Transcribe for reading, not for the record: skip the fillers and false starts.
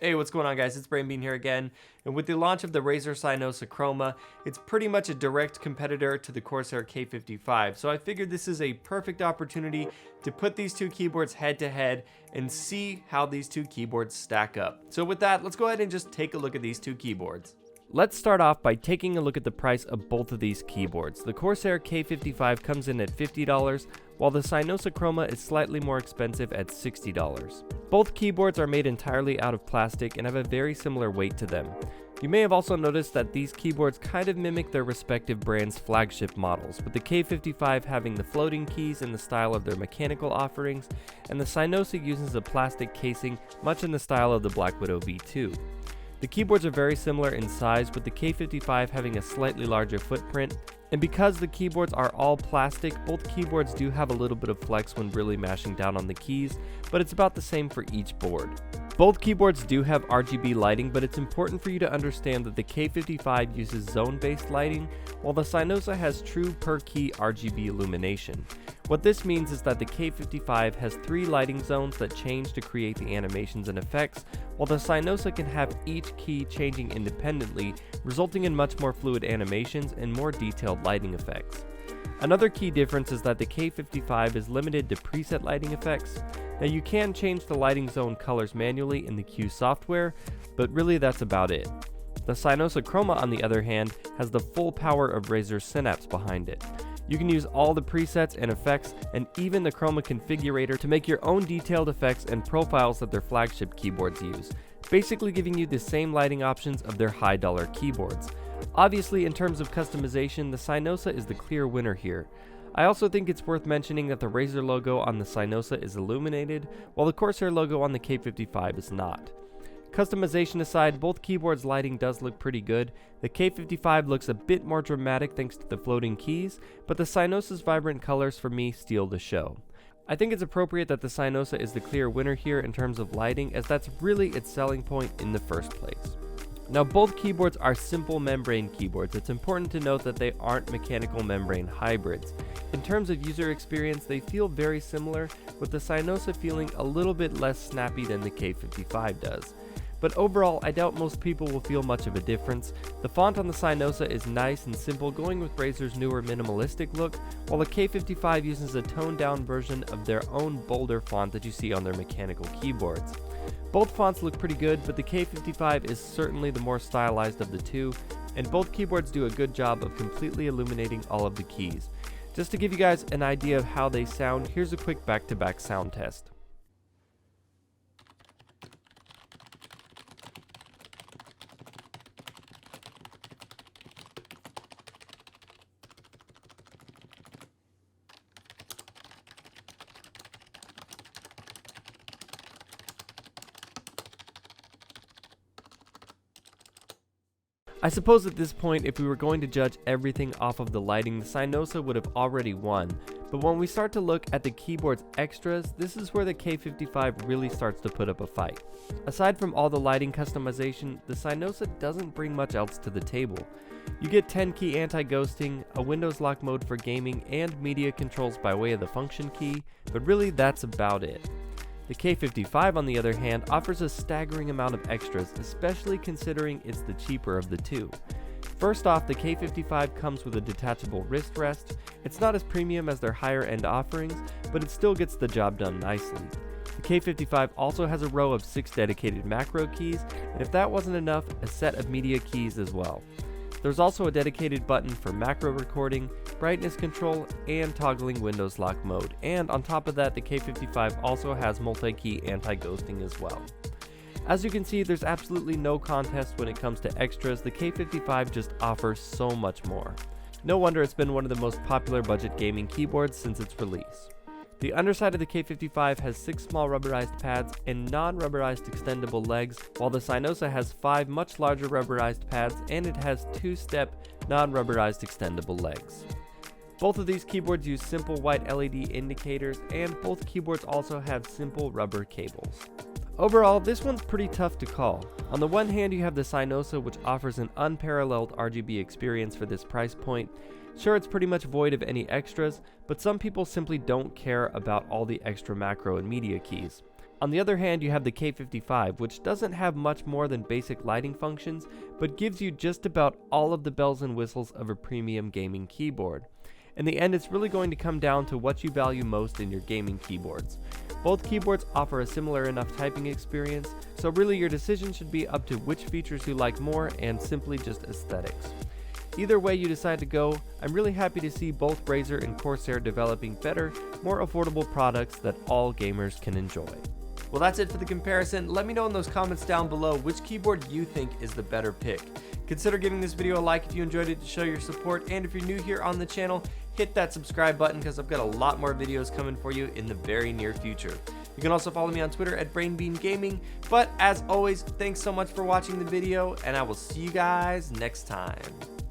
Hey, what's going on, guys? It's Brain Bean here again, and with the launch of the Razer Cynosa Chroma, it's pretty much a direct competitor to the Corsair K55, so I figured this is a perfect opportunity to put these two keyboards head to head and see how these two keyboards stack up. So with that, let's go ahead and just take a look at these two keyboards. Let's start off by taking a look at the price of both of these keyboards. The Corsair K55 comes in at $50, while the Cynosa Chroma is slightly more expensive at $60. Both keyboards are made entirely out of plastic and have a very similar weight to them. You may have also noticed that these keyboards kind of mimic their respective brands' flagship models, with the K55 having the floating keys in the style of their mechanical offerings, and the Cynosa uses a plastic casing much in the style of the Black Widow V2. The keyboards are very similar in size, with the K55 having a slightly larger footprint, and because the keyboards are all plastic, both keyboards do have a little bit of flex when really mashing down on the keys, but it's about the same for each board. Both keyboards do have Rgb lighting, but it's important for you to understand that the K55 uses zone-based lighting, while the Cynosa has true per-key Rgb illumination. What this means is that the K55 has 3 lighting zones that change to create the animations and effects, while the Cynosa can have each key changing independently, resulting in much more fluid animations and more detailed lighting effects. Another key difference is that the K55 is limited to preset lighting effects. Now you can change the lighting zone colors manually in the Q software, but really that's about it. The Cynosa Chroma, on the other hand, has the full power of Razer Synapse behind it. You can use all the presets and effects, and even the Chroma configurator to make your own detailed effects and profiles that their flagship keyboards use, basically giving you the same lighting options of their high-dollar keyboards. Obviously, in terms of customization, the Cynosa is the clear winner here. I also think it's worth mentioning that the Razer logo on the Cynosa is illuminated, while the Corsair logo on the K55 is not. Customization aside, both keyboards' lighting does look pretty good. The K55 looks a bit more dramatic thanks to the floating keys, but the Cynosa's vibrant colors for me steal the show. I think it's appropriate that the Cynosa is the clear winner here in terms of lighting, as that's really its selling point in the first place. Now, both keyboards are simple membrane keyboards. It's important to note that they aren't mechanical membrane hybrids. In terms of user experience, they feel very similar, with the Cynosa feeling a little bit less snappy than the K55 does. But overall, I doubt most people will feel much of a difference. The font on the Cynosa is nice and simple, going with Razer's newer minimalistic look, while the K55 uses a toned-down version of their own bolder font that you see on their mechanical keyboards. Both fonts look pretty good, but the K55 is certainly the more stylized of the two, and both keyboards do a good job of completely illuminating all of the keys. Just to give you guys an idea of how they sound, here's a quick back-to-back sound test. I suppose at this point, if we were going to judge everything off of the lighting, the Cynosa would have already won. But when we start to look at the keyboard's extras, this is where the K55 really starts to put up a fight. Aside from all the lighting customization, the Cynosa doesn't bring much else to the table. You get 10-key anti-ghosting, a Windows lock mode for gaming, and media controls by way of the function key, but really that's about it. The K55, on the other hand, offers a staggering amount of extras, especially considering it's the cheaper of the two. First off, the K55 comes with a detachable wrist rest. It's not as premium as their higher end offerings, but it still gets the job done nicely. The K55 also has a row of 6 dedicated macro keys, and if that wasn't enough, a set of media keys as well. There's also a dedicated button for macro recording, brightness control, and toggling Windows lock mode, and on top of that, the K55 also has multi-key anti-ghosting as well. As you can see, there's absolutely no contest when it comes to extras. The K55 just offers so much more. No wonder it's been one of the most popular budget gaming keyboards since its release. The underside of the K55 has 6 small rubberized pads and non-rubberized extendable legs, while the Cynosa has 5 much larger rubberized pads, and it has 2-step non-rubberized extendable legs. Both of these keyboards use simple white LED indicators, and both keyboards also have simple rubber cables. Overall, this one's pretty tough to call. On the one hand, you have the Cynosa, which offers an unparalleled RGB experience for this price point. Sure, it's pretty much void of any extras, but some people simply don't care about all the extra macro and media keys. On the other hand, you have the K55, which doesn't have much more than basic lighting functions, but gives you just about all of the bells and whistles of a premium gaming keyboard. In the end, it's really going to come down to what you value most in your gaming keyboards. Both keyboards offer a similar enough typing experience, so really your decision should be up to which features you like more and simply just aesthetics. Either way you decide to go, I'm really happy to see both Razer and Corsair developing better, more affordable products that all gamers can enjoy. Well, that's it for the comparison. Let me know in those comments down below which keyboard you think is the better pick. Consider giving this video a like if you enjoyed it to show your support, and if you're new here on the channel, hit that subscribe button because I've got a lot more videos coming for you in the very near future. You can also follow me on Twitter at BrainBeanGaming, but as always, thanks so much for watching the video, and I will see you guys next time.